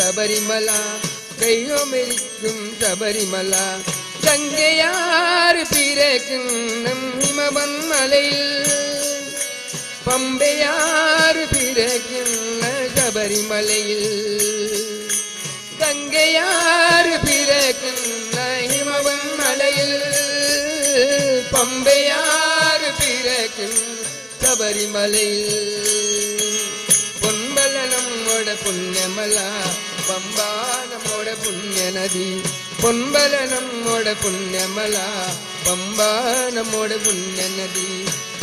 ശബരിമല കയ്യൊമെരിക്കും ശബരിമല ഗംഗയാർ പിരയ്ക്കും ഹിമവൻ മലയിൽ പമ്പയാർ പിരയ്ക്കുന്ന ശബരിമലയിൽ ഗംഗയാർ പിരയ്ക്കുന്ന ഹിമവൻ മലയിൽ പമ്പയാർ പിരയ്ക്കുന്ന ശബരിമലയിൽ പൊൻപല നമ്മുടെ പുണ്യമല പമ്പ നമ്മുടെ പുണ്യനദി പൊൻപല നമ്മുടെ പുണ്യമല പമ്പ നമ്മുടെ പുണ്യനദി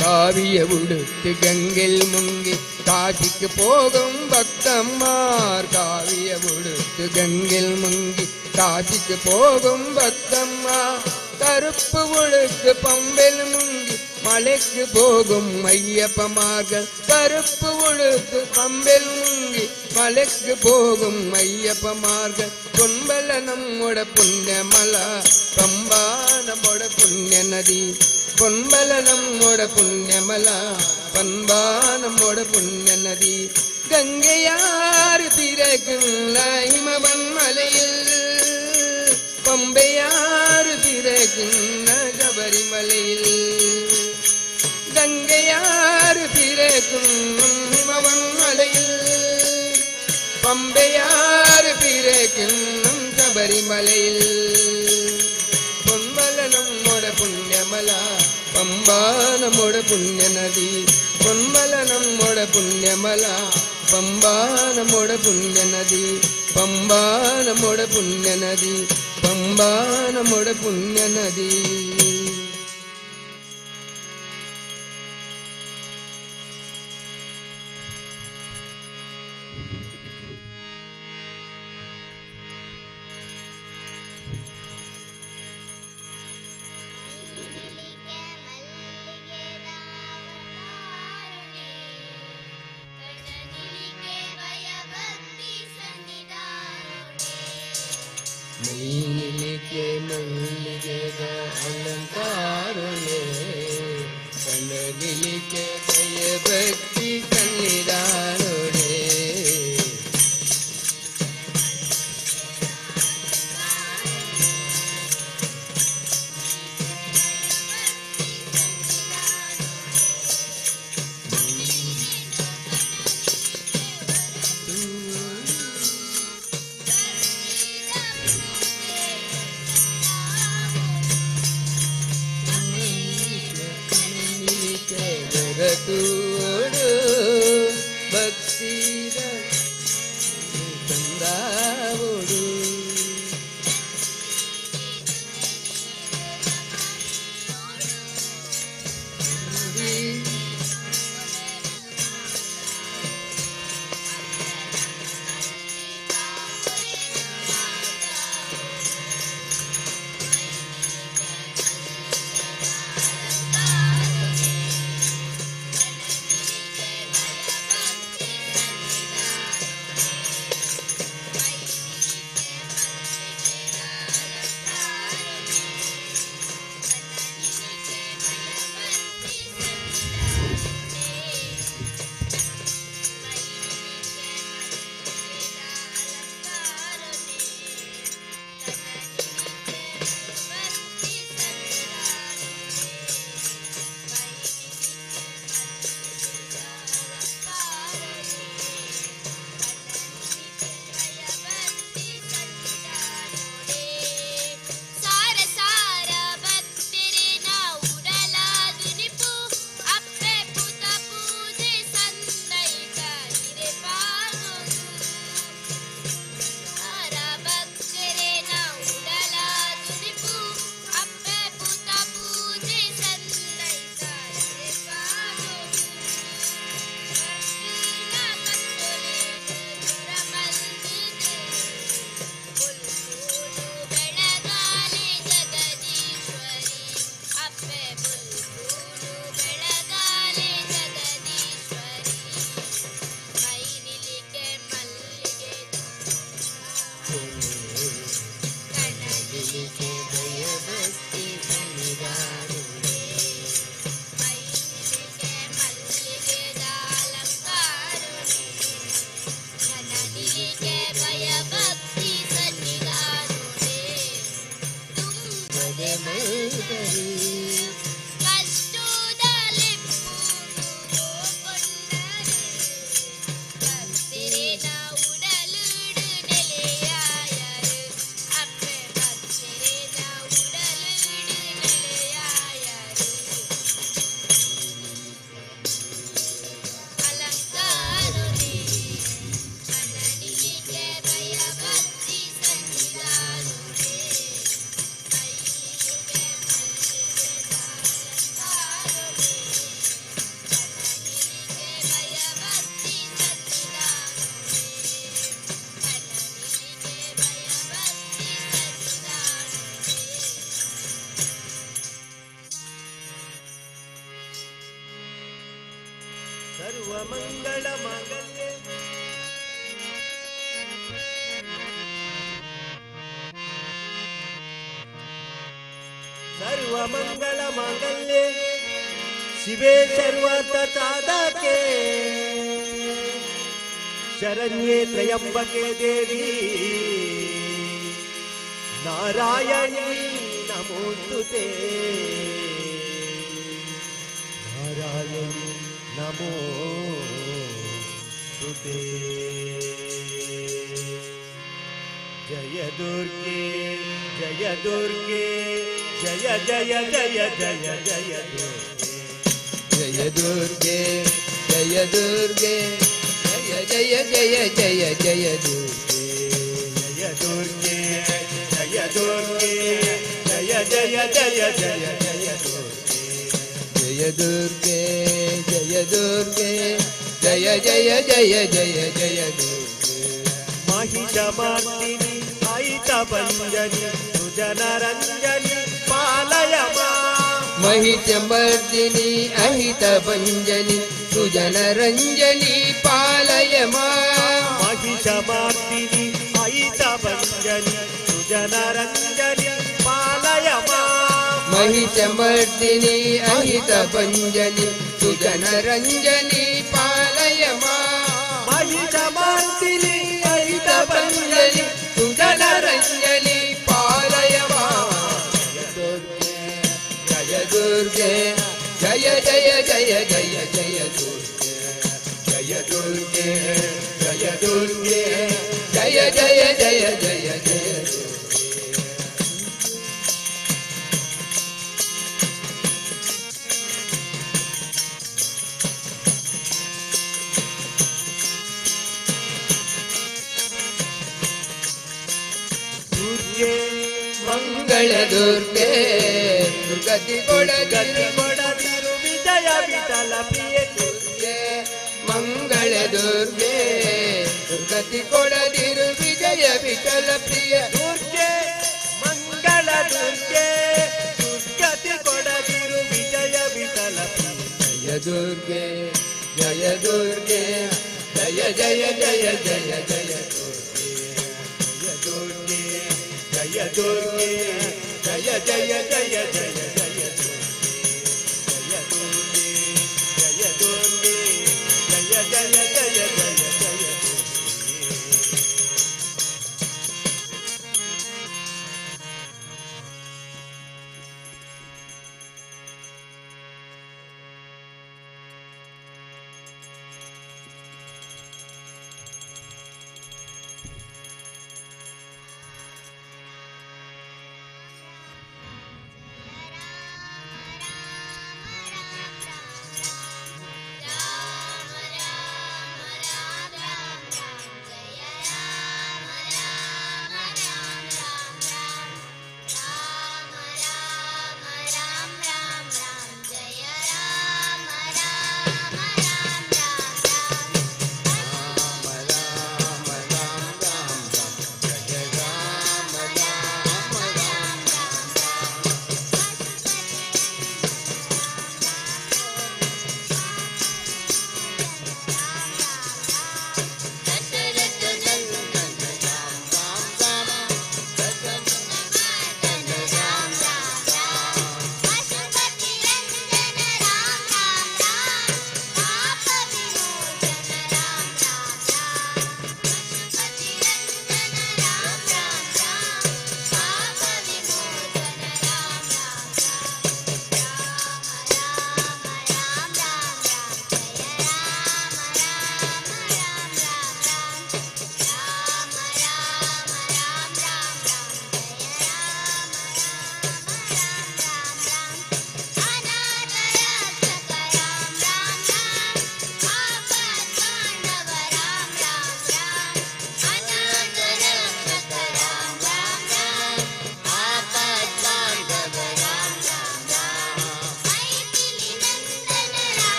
കാവിയ ഉടുത്ത് ഗംഗയിൽ മുങ്ങി കാശിക്ക് പോകും ഭക്തന്മാർ കാവിയ ഉടുത്ത് ഗംഗയിൽ മുങ്ങി കാശിക്ക് പോകും ഭക്തന്മാർ കറുപ്പ് ഉടുത്ത് പമ്പൽ മുങ്ങി മലയ്ക്ക് പോകും അയ്യപ്പമാർകൾ കറുപ്പ് ഉടുത്ത് പമ്പൽ മുങ്ങി മലയ്ക്ക് പോകും അയ്യപ്പമാർകൾ പൊൻപല നമ്മുടെ പുണ്യമല പമ്പ നമ്മുടെ പുണ്യനദി പൊൻപല നമ്മുടെ പുണ്യമല പമ്പ നമ്മുടെ പുണ്യനദി ഗംഗയാർ പിരയ്ക്കുന്ന ഹിമവൻ മലയിൽ പമ്പയാർ പിരയ്ക്കുന്ന ശബരിമലയിൽ ഗംഗയാർ പിരയ്ക്കുന്ന ഹിമവൻ മലയിൽ പമ്പയാർ പിരയ്ക്കുന്ന ശബരിമലയിൽ പൊൻപല നമ്മുടെ പുണ്യമല പമ്പ നമ്മുടെ പുണ്യനദി പൊൻപല നമ്മുടെ പുണ്യമല പമ്പ നമ്മുടെ പുണ്യനദി പമ്പ നമ്മുടെ പുണ്യനദി പമ്പ നമ്മുടെ പുണ്യനദി ಮೈನಿಲಿಗೆ ಮಲ್ಲಿಗೆದ ಅಲಂಕಾರವೇ ಕನಲಿಲಿಗೆ ಭಯ ಭಕ್ತಿ ಸನ್ನಿಧಾನವೇ ಭರತೋಡು ಭಕ್ತಿದ ತಂದಾವೋಡು ಭಯ सर्वमंगल मांगल्ये शिवे सर्वार्थ साधके शरण्ये त्र्यंबके देवी नारायणी नमोस्तुते नारायणी नमोस्तुते जय दुर्गे जय दुर्गे जय जय जय जय जय दुर्गे जय दुर्गे जय जय जय जय जय दुर्गे जय दुर्गे जय दुर्गे जय जय जय जय जय दुर्गे जय दुर्गे जय जय जय जय जय दुर्गे महिषमर्दिनी ऐतभञ्जनी सुजनरञ्जनी पालय मां महिषमर्दिनी अहितभञ्जनी सुजनरञ्जनी पालय मां महिषमर्दिनी ऐतभञ्जनी सुजनरञ्जनी पालय मां महिषमर्दिनी अहितभञ्जनी सुजनरञ्जनी पालय मां महिषमर्दिनी अहितभञ्जनी सुजनरञ्जनी पालय मां जय दुर्गे जय जय जय जय जय दुर्गे जय दुर्गे जय दुर्गे जय जय जय जय जय दुर्गे मंगल दुर्गे दुर्गति गति ಕೊಡದಿರು ವಿಜಯ ವಿಠಲ ಪ್ರಿಯ दुर्गे मंगल दुर्गे दुर्गति ಕೊಡದಿರು ವಿಜಯ ವಿಠಲ ಪ್ರಿಯ ದುರ್ಗೆ ಮಂಗಳ ದುರ್ಗೆ ದುರ್ಗತಿ ಕೊಡದಿರು ವಿಜಯ ವಿಠಲ ಪ್ರಿಯ जय दुर्गे जय दुर्गे जय जय जय जय जय दुर्गे जय दुर्गे जय जय जय जय जय दुर्गे जय दुर्गे जय जय जय जय जय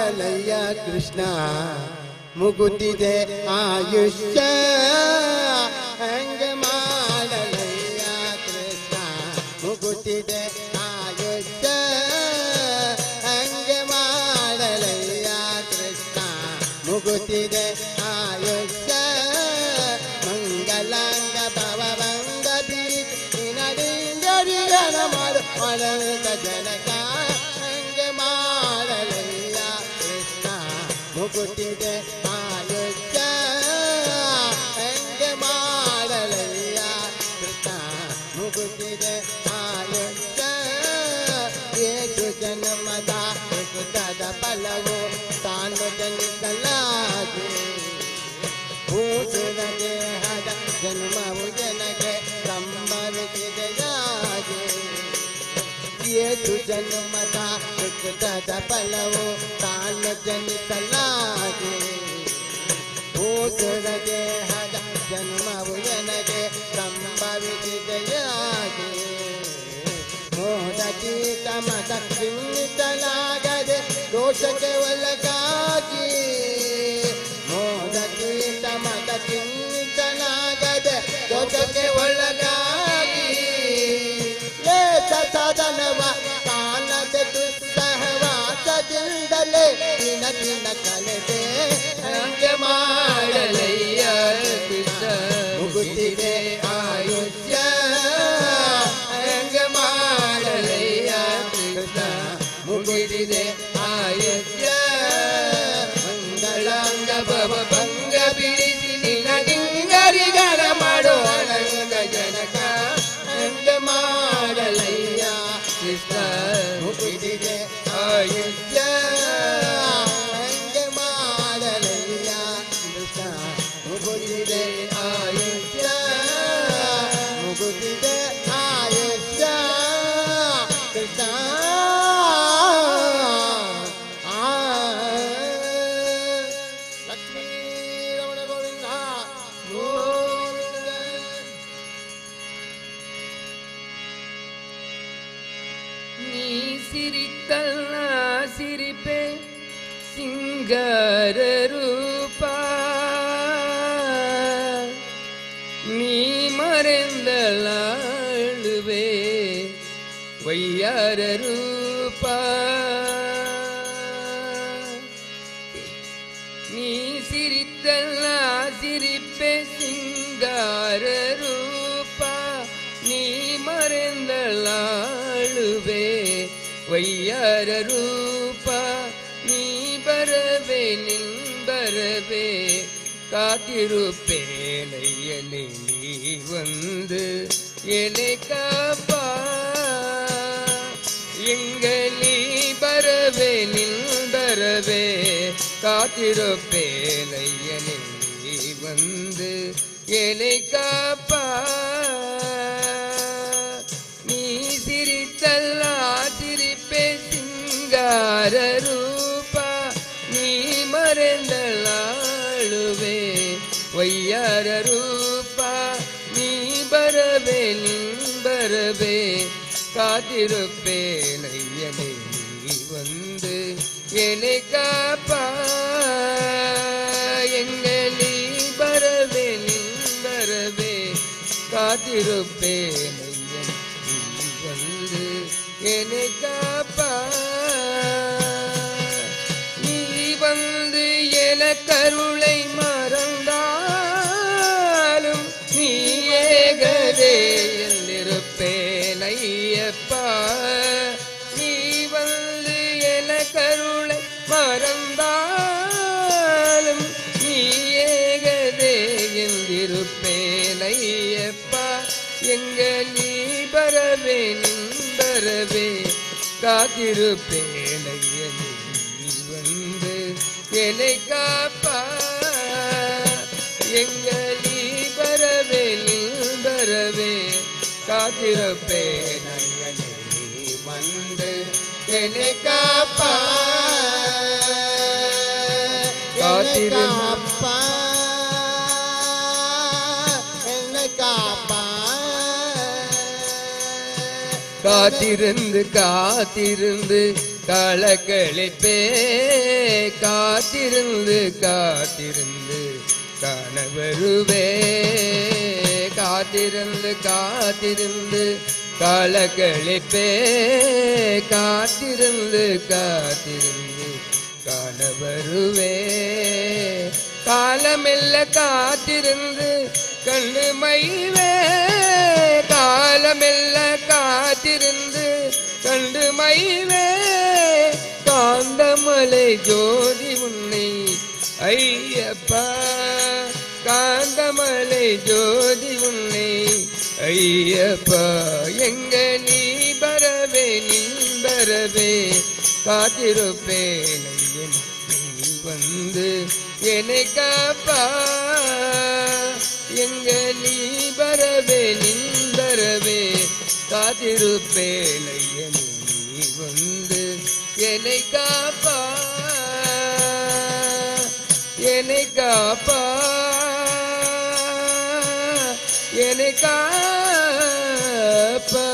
ಮಾಡಲಯ್ಯ ಕೃಷ್ಣ ಮುಗುತ್ತಿದೆ ಆಯುಷ್ಯ ಹೆಂಗೆ ಮಾಡಲಯ್ಯ ಕೃಷ್ಣ ಮುಗುತ್ತಿದೆ ಆಯುಷ್ಯ ಹೆಂಗೆ ಮಾಡಲಯ್ಯ ಕೃಷ್ಣ ಮುಗುತ್ತಿದೆ ಆಯುಷ್ಯ ಮಂಗಲಾಂಗ ಭವಭಂಗ ಬೀರಿನ ಮಾಡು ಮಳಂಗ ಜನಕ ಹೆಂಗೆ ಮಾಡಲಯ್ಯ ಕೃಷ್ಣ ಮುಗುತ್ತಿದೆ ಆಯುಷ್ಯ ಹೆಂಗೆ ಮಾಡಲಯ್ಯ ಕೃಷ್ಣ ಮುಗುತ್ತಿದೆ ಆಯುಷ್ಯ ಏಳು ಜನ್ಮದ ಕೃತದ ಫಲವು ತಾನು ಜನಿಸಲಾಗಿ ಭೂಸುರ ದೇಹದ ಜನ್ಮವು ಜನಗೆ ಸಂಭವಿಸಿದೆಯಾಗಿ ಏಳು ಜನ್ಮದ ಕೃತದ ಫಲವು ತಾನು ಜನಿಸಲಾಗಿ ಭೂಸುರ ದೇಹದ ಜನ್ಮವು ಜನಗೆ ಸಂಭವಿಸಿದೆಯಾಗಿ ಮೋದಕಿ ತಮದ ಚಿನ್ನಿತನಾಗದೆ ದೋಷಕ್ಕೆ ಒಳಗಾಗಿ ಮೋದಕಿ ತಮದ ಚಿನ್ನಿತನಾಗದೆ ದೋಷಕ್ಕೆ ಒಳಗಾಗಿ ಲೇಖ ಸಾಧನವ ಕಾಣದೆ ದುಸ್ಸಹವಾಸದಿಂದಲೇ ದಿನ ದಿನ ಕಲೆದೆ ಹಂಗೆ ಮಾಡಲಯ್ಯ ಕೃಷ್ಣ ಮುಗುತ್ತಿದೆ ಆಯುಷ್ಯ ಹಂಗೆ ಮಾಡಲಯ್ಯ ಕೃಷ್ಣ ಮುಗಿದಿದೆ ಆಯುಷ್ಯ ಮಂಗಳಾಂಗ ಭವಭಂಗ ಬಿಡಿಸಿ ನಿನ್ನ ಡಿಂಗರಿಗಳ ಮಾಡೋ ಅನಂಗ ಜನಕ ಹಂಗೆ ಮಾಡಲಯ್ಯ ಕೃಷ್ಣ ಮುಗಿದಿದೆ ಆಯುಷ್ಯ ಹೆಂಗೆ ಮಾಡಲಯ್ಯ ಕೃಷ್ಣ ಮುಗುತ್ತಿದೆ ಆಯುಷ್ಯ ಮುಗುತ್ತಿದೆ ಆಯುಷ್ಯ ಕೃಷ್ಣ ಲಕ್ಷ್ಮೀ ರಮಣ ಗೋವಿಂದ ಗೋವಿಂದ ನೀ ಸಿರಿತಲ್ಲ ಸಿರಿಪೆ ಸಿಂಗಾರ ರೂಪ ನೀ ಮರೆಂದಲಾಳುವೆ ವಯ್ಯಾರ ರೂಪ ನೀ ಸಿರಿತಲ್ಲ ಸಿರಿಪೆ ಸಿಂಗಾರ ರೂಪ ನೀ ಮರೆಂದಲಾಳುವೆ ವಯ್ಯಾರ ರೂಪ ನೀ ಬರವೆ ನಿಂಬರವೆ காத்திருப்பேனையலே நீ வந்து என்னை காப்பா எங்க நீ பரவே நின்பரவே காத்திருப்பேனையலே நீ வந்து என்னை காப்பா நீ சிரித்தல்லா சிரிப்பே சிங்கார ரூபா நீ மறைந்தலாளுவே ವಯ್ಯಾರ ರೂಪ ನೀ ಬರವೆ ನಿಂಬರವೆ ಕಾತಿರುಪ್ಪೇನಯ್ಯನೇ ನೀ வந்து என்னை காப்பா எங்களி பரவே நின்பரவே காத்திருப்பேனய்யன் நீ வந்து என்னை காப்பா நீ வந்து என கருளை மறந்தாலும் நீ ஏகதே என்றிருப்பேன் ஐயப்பா நீ வந்து என கருளை மறந்தாலும் நீ ஏகதே என்றிருப்பேன் ஐயப்பா எங்கள் நீ பரவே நின்பரவே காத்திருப்பேன் ஐயனே நீ வந்து என்னை காப்பா எங்களி பரவே நின்பரவே காத்திருப்பேன் ஐயனே நீ வந்து என்னை காப்பா காப்பா என்னை காப்பா காத்திருந்து காத்திருந்து காலக்கழிப்பே காத்திருந்து காத்திருந்து காணவருவே காத்திருந்து காத்திருந்து காலக்கழிப்பே காத்திருந்து காத்திருந்து காணவருவே காலமெல்ல காத்திருந்து கண்ணு மைவே காலமெல்ல காத்திருந்து கண்டு மைவே காந்தமலை ஜோதி உன்னை ஐயப்பா காந்தமலை ஜோதி உன்னை ஐயப்பா எங்க நீ பரவே நீ பரவே காத்திருப்பேன் ஐயன் நீ வந்து என்னை காப்பா எங்க நீ பரவே நீ பரவே காத்திருப்பேன் ஐயன் நீ வந்து என்னை காப்பா என்னை காப்பா என்னை காப்பா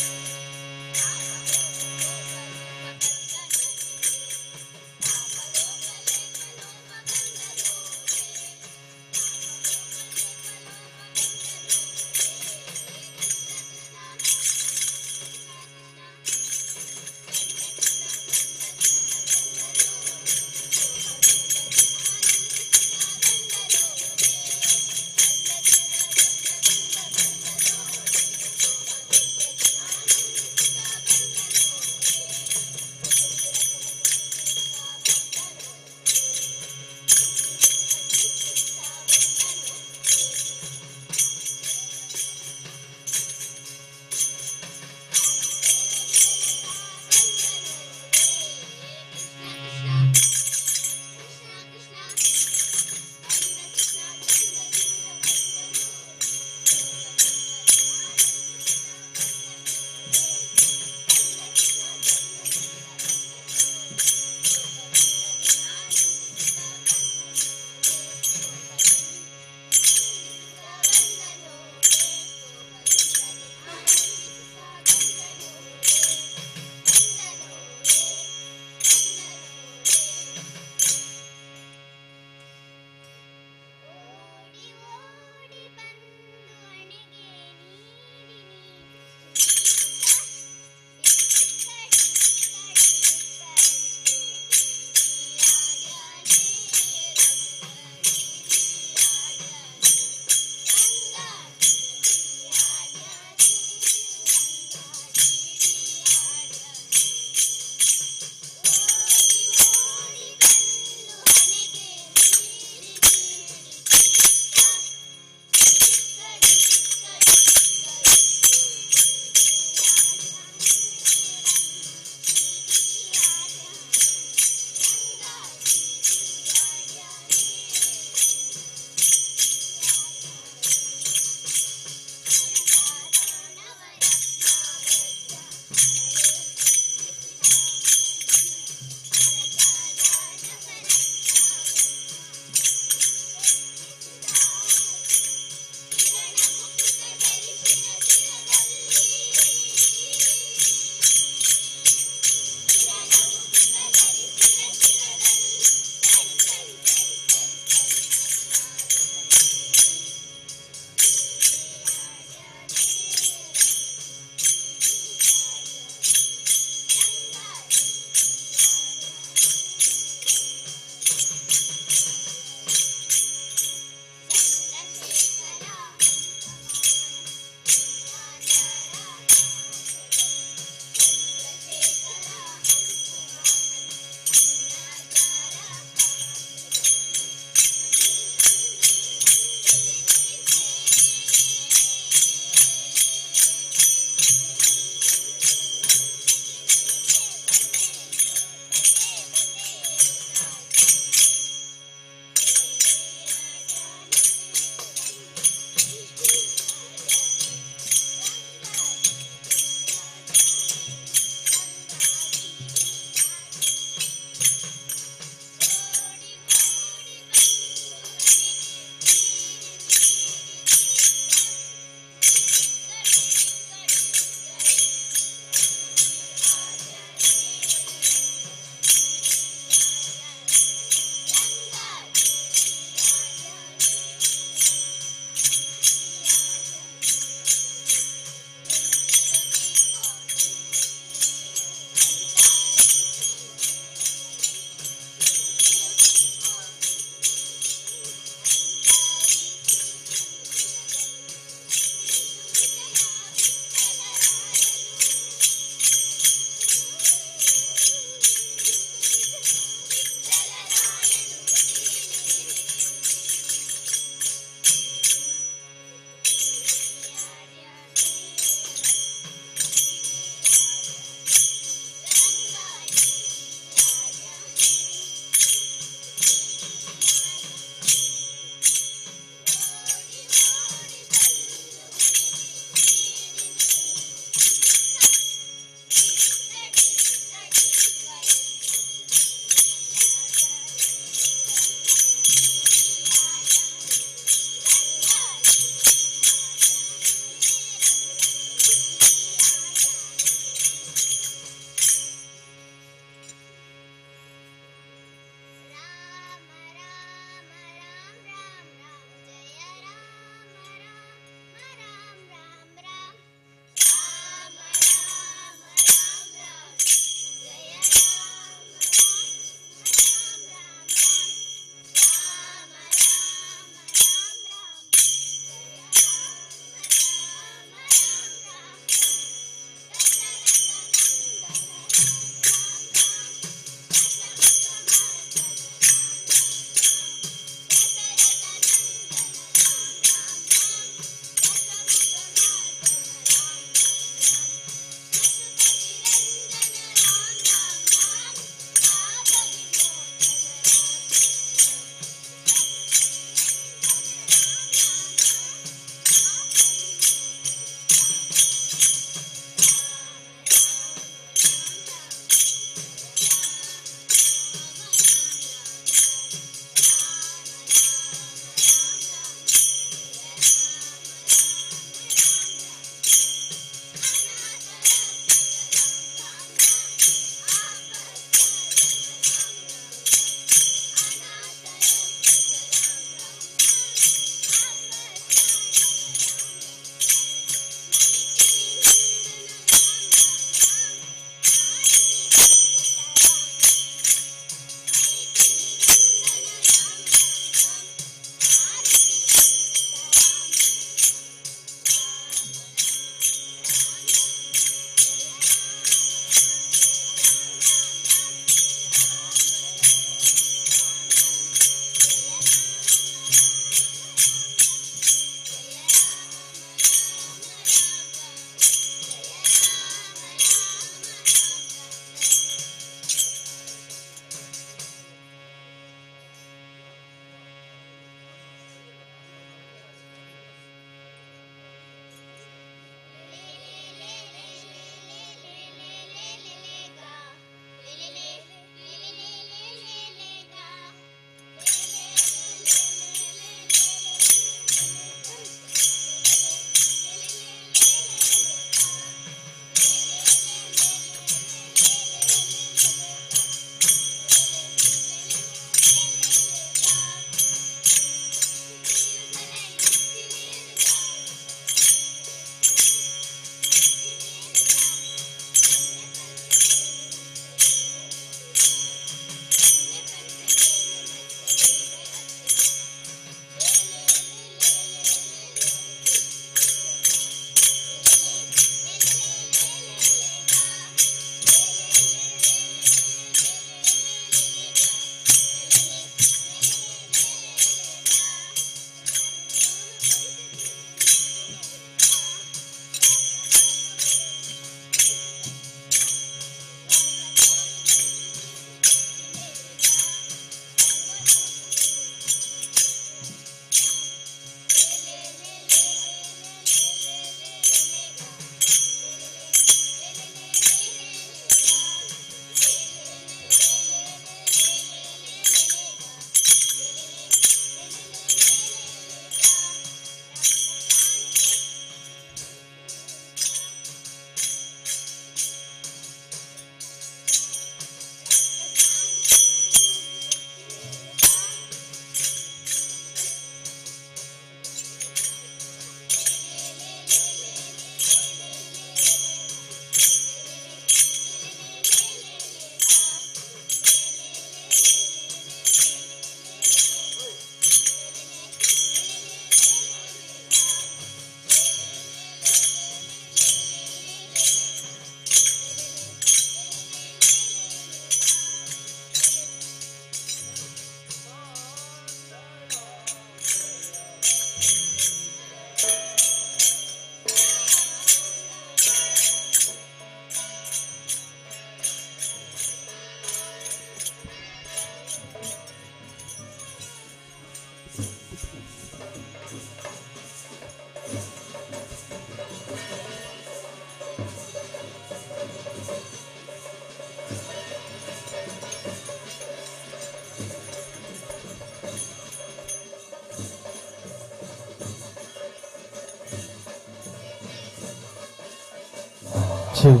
சரி.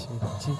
சரி, சரி.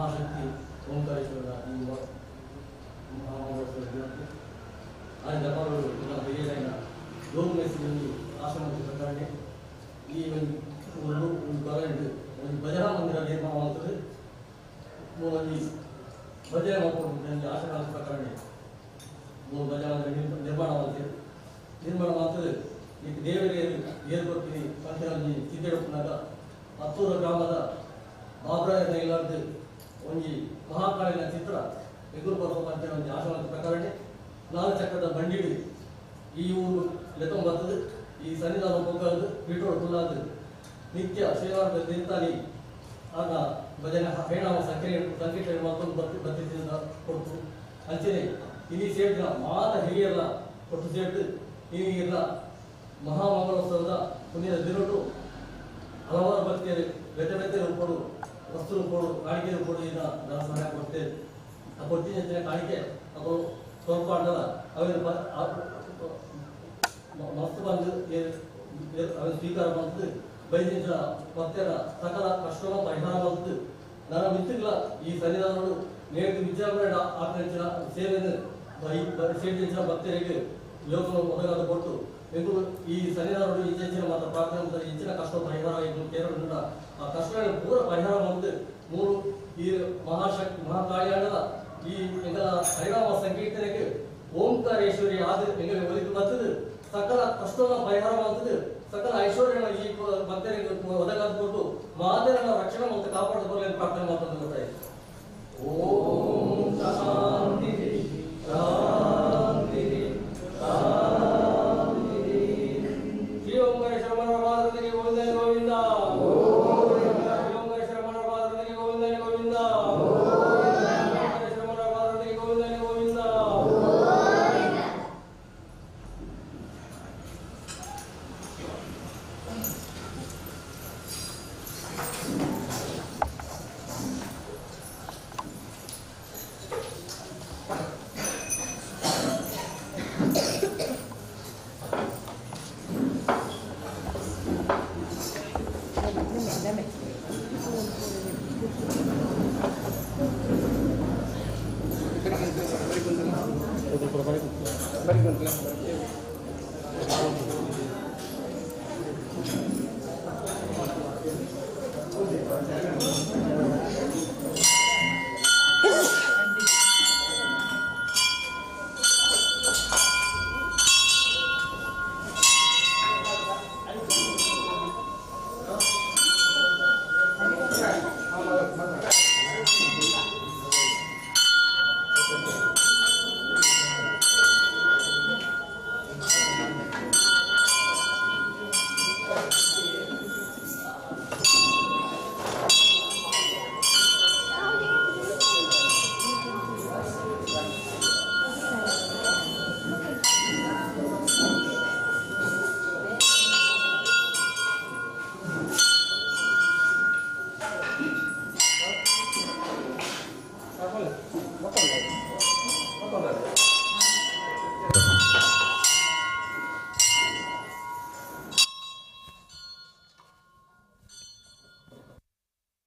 ಮಹಾಶಕ್ತಿ ಓಂಕಾರೇಶ್ವರ ಈ ಮಹಾಮಹೋತ್ಸವ ದಿನಕ್ಕೆ ఆయన జపాలు తెలియదైన యోగ మేసిని ఆశ్రమಕ್ಕೆ ಪ್ರಕರಣ ಈ ಒಂದು ಗವರ್ಮೆಂಟ್ ಒಂದು ಭಜನಾ ಮಂದಿರ ನಿರ್ಮಾಣ ಮಾಡ್ತದೆ ಒಂದು ಭಜನೆ ಮಾಡ್ಕೊಂಡು ಆಶ್ರಮ ಪ್ರಕರಣ ಒಂದು ಭಜನಾ ನಿರ್ಮಾಣ ಮಾಡ್ತದೆ ಈಗ ದೇವರಿಗೆ ಏರ್ಪಡ್ತೀನಿ ಸಂಖ್ಯೆಯಲ್ಲಿ ಚಿತ್ತೆಡುತ್ತಾಗ ಹತ್ತೂರ ಗ್ರಾಮದ ಬಾಬ್ರಾಯನ ಇಲ್ಲಾರ್ದು ಒಂದು ಮಹಾಕಾಳಿನ ಚಿತ್ರ ಎದುರು ಬರುವಂತೆ ಒಂದು ಆಶ್ರಮದ ಪ್ರಕರಣ 4 ಚಕ್ರದ ಬಂಡಿಡು ಈ ಊರು ಲೆತಂ ಬರ್ತದೆ ಈ ಸನ್ನಿಧಾನ ಹೋಗದು ಪೆಟ್ರೋಲ್ ಫುಲ್ಲಾದ ನಿತ್ಯ ಶ್ರೀವಾರದ ನಿಂತಾಲಿ ಆಗ ಭಜನೆ ಹೇಳಾವ ಸಂಕೀರ್ಣ ಮತ್ತೊಂದು ಬರ್ತಿದ್ದ ಕೊಟ್ಟು ಅಂಚನೆ ಇಲ್ಲಿ ಸೇರಿದ ಮಾತ ಹಿರಿಯಲ್ಲ ಕೊಟ್ಟು ಸೇರಿದು ಈಗಿಲ್ಲ ಮಹಾಮಂಗಳೋತ್ಸವದ ಪುಣ್ಯದ ದಿನಟ್ಟು ಹಲವಾರು ಭಕ್ತಿಯರು ಬೆತ್ತೆ ರೂಪಡು ವಸ್ತು ರೂಪಡು ಕಾಣಿಕೆ ರೂಪಡು ಈಗ ನಾನು ಸಹಾಯ ಕೊಡ್ತೇವೆ ಆ ಕೊಟ್ಟಿನ ಕಾಣಿಕೆ ಅದು ಸ್ವಲ್ಪ ಅಡ್ಡಲ್ಲ ಅವೇನು ಮಸ್ತ್ ಬಂದು ಅವನು ಸ್ವೀಕಾರ ಬಂತು ಬೈದಿನ ಭಕ್ತರ ಸಕಲ ಕಷ್ಟವ ಪರಿಹಾರ ಬಂತು ನನ್ನ ಮಿತ್ರಗಳ ಈ ಸನ್ನಿಧಾನಗಳು ನೇರ ವಿಚಾರ ಆಚರಿಸಿದ ಸೇವೆಯನ್ನು ಸೇರಿಸಿದ ಭಕ್ತರಿಗೆ ಯೋಗವನ್ನು ಒದಗಾದ ಕೊಟ್ಟು ಬೆಂಗಳೂರು ಈ ಸನ್ನಿಧಾನಗಳು ಹೆಚ್ಚಿನ ಮಾತ್ರ ಪ್ರಾರ್ಥನೆ ಹೆಚ್ಚಿನ ಕಷ್ಟ ಪರಿಹಾರ ಇದು ಕೇರಳದಿಂದ ಆ ಕಷ್ಟಗಳನ್ನು ಪೂರ ಪರಿಹಾರ ಬಂದು 3 ಈ ಮಹಾಶಕ್ತಿ ಮಹಾಕಾಳಿಯಾಣದ ಈ ಎಂಗಲ ಹರಿನಾಮ ಸಂಕೀರ್ತನೆಗೆ ಓಂಕಾರೇಶ್ವರಿ ಆದ ಎಂಗಲೆ ಒಲಿದು ಬರ್ತದೆ ಸಕಲ ಕಷ್ಟಗಳ ಪರಿಹಾರ ಮಾಡ್ತದೆ ಸಕಲ ಐಶ್ವರ್ಯ ಈ ಭಕ್ತರಿಗೆ ಒದಗಾದ ಕೊಟ್ಟು ಮಾದರನ ರಕ್ಷಣೆ ಮತ್ತು ಕಾಪಾಡಿಕೊಳ್ಳಲು ಪ್ರಾರ್ಥನೆ ಮಾಡ್ಕೊಂಡು ಬರ್ತಾ ಇದೆ. ಓಂ ಶಾಂತಿ ಶಾಂತಿ ಶಾಂತಿ. ಶ್ರೀ ಓಂಕಾರೇಶ್ವರ ಮಹಾರಾಜನಿಗೆ ಗೋವಿಂದ ಗೋವಿಂದ. ಶ್ರೀ ಓಂಕಾರೇಶ್ವರ ಮಹಾರಾಜನಿಗೆ ಗೋವಿಂದ ಗೋವಿಂದ. Very good.